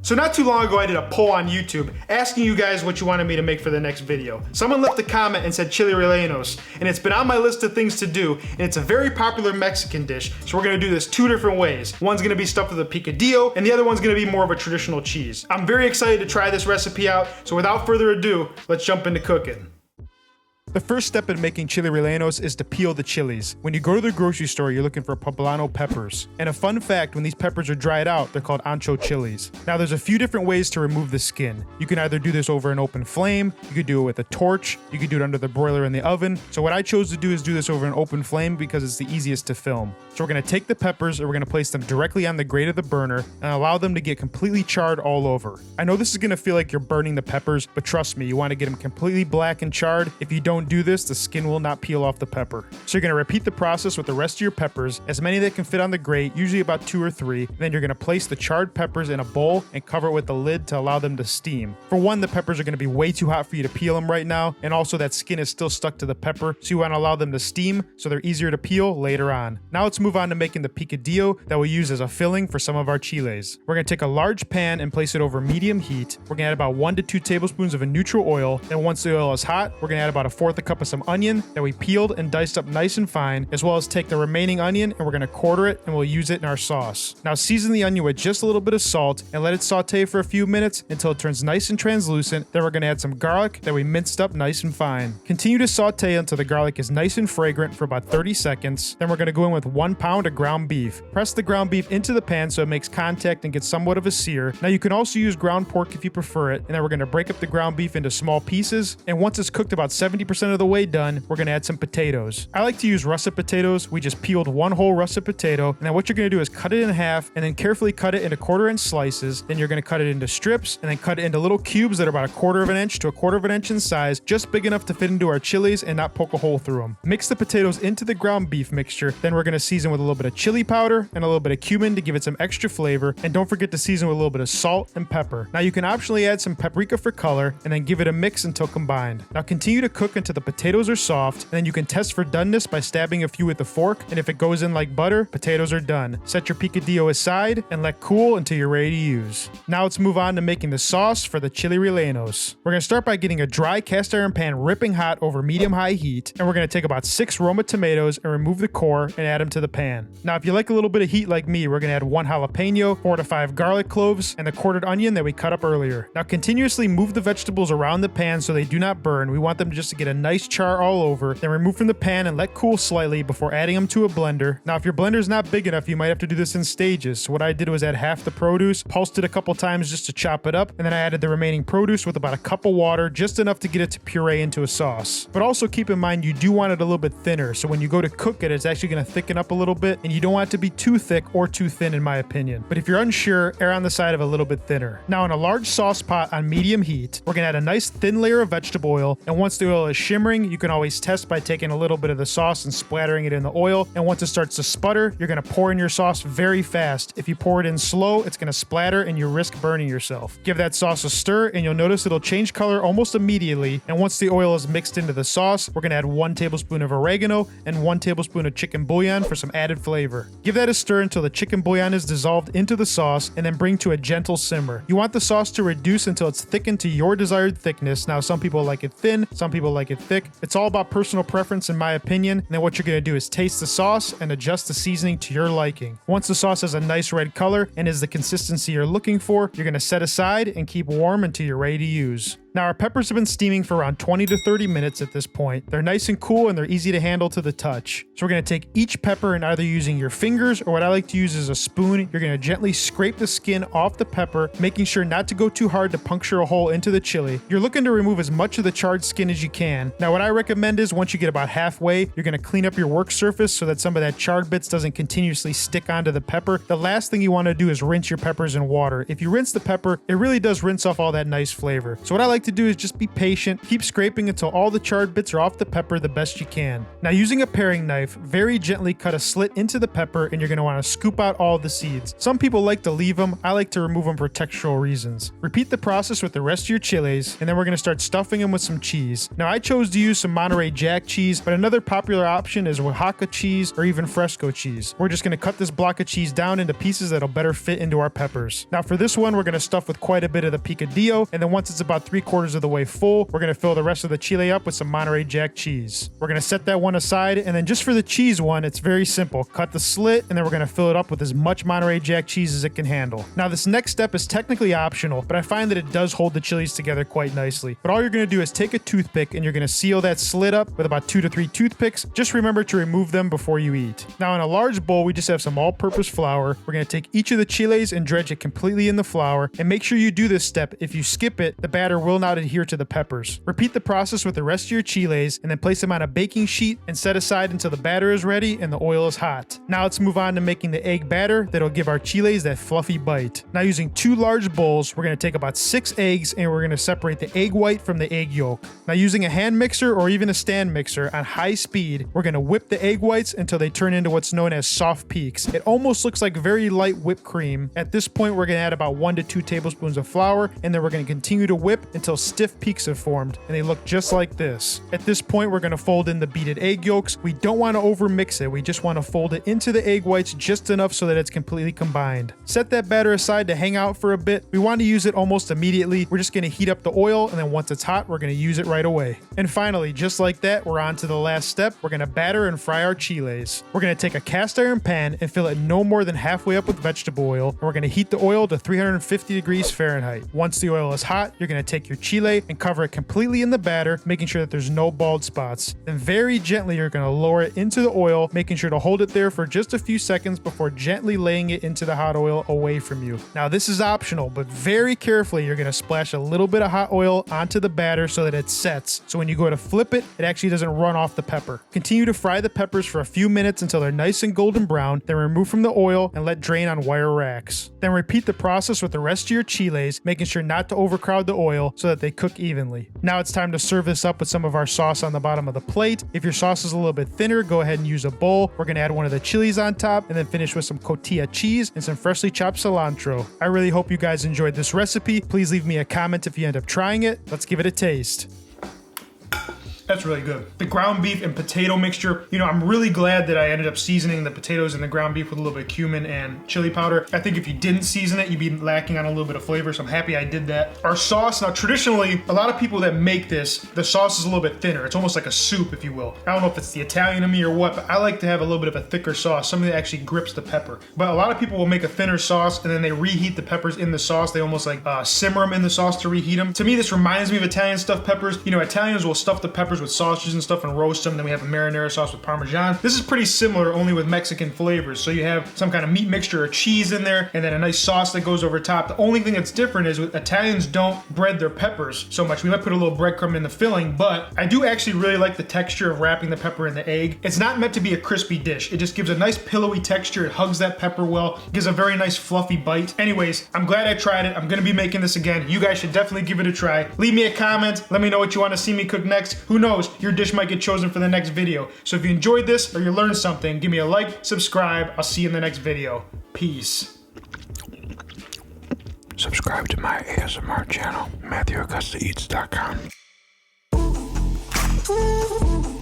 So not too long ago I did a poll on YouTube asking you guys what you wanted me to make for the next video. Someone left a comment and said Chile Rellenos, and it's been on my list of things to do, and it's a very popular Mexican dish, so we're gonna do this two different ways. One's gonna be stuffed with a picadillo, and the other one's gonna be more of a traditional cheese. I'm very excited to try this recipe out, so without further ado, let's jump into cooking. The first step in making chile rellenos is to peel the chilies. When you go to the grocery store, you're looking for poblano peppers. And a fun fact, when these peppers are dried out, they're called ancho chilies. Now there's a few different ways to remove the skin. You can either do this over an open flame, you could do it with a torch, you could do it under the broiler in the oven. So what I chose to do is do this over an open flame because it's the easiest to film. So we're gonna take the peppers and we're gonna place them directly on the grate of the burner and allow them to get completely charred all over. I know this is gonna feel like you're burning the peppers, but trust me, you wanna get them completely black and charred. If you don't do this, the skin will not peel off the pepper. So you're gonna repeat the process with the rest of your peppers, as many that can fit on the grate, usually about 2 or 3. Then you're gonna place the charred peppers in a bowl and cover it with the lid to allow them to steam. For one, the peppers are gonna be way too hot for you to peel them right now, and also that skin is still stuck to the pepper, so you wanna allow them to steam so they're easier to peel later on. Now let's move on to making the picadillo that we'll use as a filling for some of our chiles. We're gonna take a large pan and place it over medium heat. We're gonna add about 1 to 2 tablespoons of a neutral oil, and once the oil is hot, we're gonna add about 1/4 cup of some onion that we peeled and diced up nice and fine, as well as take the remaining onion and we're gonna quarter it and we'll use it in our sauce. Now season the onion with just a little bit of salt and let it saute for a few minutes until it turns nice and translucent. Then we're gonna add some garlic that we minced up nice and fine. Continue to saute until the garlic is nice and fragrant for about 30 seconds. Then we're gonna go in with 1 pound of ground beef. Press the ground beef into the pan so it makes contact and gets somewhat of a sear. Now you can also use ground pork if you prefer it, and then we're gonna break up the ground beef into small pieces, and once it's cooked about 70% of the way done, we're gonna add some potatoes. I like to use russet potatoes. We just peeled 1 whole russet potato, and then what you're gonna do is cut it in half and then carefully cut it into 1/4-inch slices. Then you're gonna cut it into strips and then cut it into little cubes that are about 1/4 of an inch to 1/4 of an inch in size, just big enough to fit into our chilies and not poke a hole through them. Mix the potatoes into the ground beef mixture. Then we're gonna season with a little bit of chili powder and a little bit of cumin to give it some extra flavor, and don't forget to season with a little bit of salt and pepper. Now you can optionally add some paprika for color and then give it a mix until combined. Now continue to cook until the potatoes are soft, and then you can test for doneness by stabbing a few with a fork, and if it goes in like butter, potatoes are done. Set your picadillo aside and let cool until you're ready to use. Now let's move on to making the sauce for the chile rellenos. We're gonna start by getting a dry cast iron pan ripping hot over medium-high heat, and we're gonna take about 6 Roma tomatoes and remove the core and add them to the pan. Now if you like a little bit of heat like me, we're gonna add 1 jalapeno, 4 to 5 garlic cloves, and the quartered onion that we cut up earlier. Now continuously move the vegetables around the pan so they do not burn. We want them just to get a nice char all over. Then remove from the pan and let cool slightly before adding them to a blender. Now if your blender is not big enough, you might have to do this in stages. So what I did was add half the produce, pulsed it a couple times just to chop it up, and then I added the remaining produce with about a cup of water, just enough to get it to puree into a sauce. But also keep in mind you do want it a little bit thinner, so when you go to cook it, it's actually going to thicken up a little bit, and you don't want it to be too thick or too thin in my opinion. But if you're unsure, err on the side of a little bit thinner. Now in a large sauce pot on medium heat, we're going to add a nice thin layer of vegetable oil, and once the oil is shimmering, you can always test by taking a little bit of the sauce and splattering it in the oil, and once it starts to sputter, you're going to pour in your sauce very fast. If you pour it in slow, it's going to splatter and you risk burning yourself. Give that sauce a stir and you'll notice it'll change color almost immediately, and once the oil is mixed into the sauce, we're going to add 1 tablespoon of oregano and 1 tablespoon of chicken bouillon for some added flavor. Give that a stir until the chicken bouillon is dissolved into the sauce, and then bring to a gentle simmer. You want the sauce to reduce until it's thickened to your desired thickness. Now some people like it thin, some people like it thick. It's all about personal preference in my opinion, and then what you're going to do is taste the sauce and adjust the seasoning to your liking. Once the sauce has a nice red color and is the consistency you're looking for, you're going to set aside and keep warm until you're ready to use. Now our peppers have been steaming for around 20 to 30 minutes at this point. They're nice and cool and they're easy to handle to the touch. So we're going to take each pepper and either using your fingers or what I like to use is a spoon, you're going to gently scrape the skin off the pepper, making sure not to go too hard to puncture a hole into the chili. You're looking to remove as much of the charred skin as you can. Now what I recommend is once you get about halfway, you're going to clean up your work surface so that some of that charred bits doesn't continuously stick onto the pepper. The last thing you want to do is rinse your peppers in water. If you rinse the pepper, it really does rinse off all that nice flavor. So what I like to do is just be patient, keep scraping until all the charred bits are off the pepper the best you can. Now using a paring knife, very gently cut a slit into the pepper and you're going to want to scoop out all the seeds. Some people like to leave them, I like to remove them for textural reasons. Repeat the process with the rest of your chiles, and then we're going to start stuffing them with some cheese. Now I chose to use some Monterey Jack cheese, but another popular option is Oaxaca cheese or even Fresco cheese. We're just going to cut this block of cheese down into pieces that'll better fit into our peppers. Now for this one, we're going to stuff with quite a bit of the picadillo, and then once it's about 3/4 of the way full, we're going to fill the rest of the chile up with some Monterey Jack cheese. We're going to set that one aside, and then just for the cheese one, it's very simple. Cut the slit, and then we're going to fill it up with as much Monterey Jack cheese as it can handle. Now this next step is technically optional, but I find that it does hold the chilies together quite nicely. But all you're going to do is take a toothpick and you're going to seal that slit up with about 2 to 3 toothpicks. Just remember to remove them before you eat. Now in a large bowl, we just have some all-purpose flour. We're going to take each of the chiles and dredge it completely in the flour, and make sure you do this step. If you skip it, the batter will not adhere to the peppers. Repeat the process with the rest of your chiles and then place them on a baking sheet and set aside until the batter is ready and the oil is hot. Now let's move on to making the egg batter that'll give our chiles that fluffy bite. Now using 2 large bowls, we're going to take about 6 eggs and we're going to separate the egg white from the egg yolk. Now using a hand mixer or even a stand mixer on high speed, we're going to whip the egg whites until they turn into what's known as soft peaks. It almost looks like very light whipped cream. At this point, we're going to add about 1 to 2 tablespoons of flour, and then we're going to continue to whip until stiff peaks have formed, and they look just like this. At this point, we're going to fold in the beaten egg yolks. We don't want to over mix it. We just want to fold it into the egg whites just enough so that it's completely combined. Set that batter aside to hang out for a bit. We want to use it almost immediately. We're just going to heat up the oil, and then once it's hot, we're going to use it right away. And finally, just like that, we're on to the last step. We're going to batter and fry our chiles. We're going to take a cast iron pan and fill it no more than halfway up with vegetable oil, and we're going to heat the oil to 350 degrees Fahrenheit. Once the oil is hot, you're going to take your chile and cover it completely in the batter, making sure that there's no bald spots. Then very gently, you're going to lower it into the oil, making sure to hold it there for just a few seconds before gently laying it into the hot oil away from you. Now this is optional, but very carefully, you're going to splash a little bit of hot oil onto the batter so that it sets. So when you go to flip it, it actually doesn't run off the pepper. Continue to fry the peppers for a few minutes until they're nice and golden brown, then remove from the oil and let drain on wire racks. Then repeat the process with the rest of your chiles, making sure not to overcrowd the oil so that they cook evenly. Now it's time to serve this up with some of our sauce on the bottom of the plate. If your sauce is a little bit thinner, go ahead and use a bowl. We're going to add one of the chilies on top and then finish with some cotija cheese and some freshly chopped cilantro. I really hope you guys enjoyed this recipe. Please leave me a comment if you end up trying it. Let's give it a taste. That's really good. The ground beef and potato mixture, you know, I'm really glad that I ended up seasoning the potatoes and the ground beef with a little bit of cumin and chili powder. I think if you didn't season it, you'd be lacking on a little bit of flavor, so I'm happy I did that. Our sauce, now traditionally, a lot of people that make this, the sauce is a little bit thinner. It's almost like a soup, if you will. I don't know if it's the Italian in me or what, but I like to have a little bit of a thicker sauce, something that actually grips the pepper. But a lot of people will make a thinner sauce and then they reheat the peppers in the sauce. They almost like simmer them in the sauce to reheat them. To me, this reminds me of Italian stuffed peppers. You know, Italians will stuff the peppers with sausages and stuff and roast them. Then we have a marinara sauce with Parmesan. This is pretty similar, only with Mexican flavors. So you have some kind of meat mixture or cheese in there, and then a nice sauce that goes over top. The only thing that's different is with Italians don't bread their peppers so much. We might put a little breadcrumb in the filling, but I do actually really like the texture of wrapping the pepper in the egg. It's not meant to be a crispy dish. It just gives a nice pillowy texture. It hugs that pepper well. It gives a very nice fluffy bite. Anyways, I'm glad I tried it. I'm gonna be making this again. You guys should definitely give it a try. Leave me a comment. Let me know what you want to see me cook next. Who knows? Your dish might get chosen for the next video. So if you enjoyed this or you learned something, give me a like, subscribe. I'll see you in the next video. Peace. Subscribe to my ASMR channel, MatthewAugustaEats.com.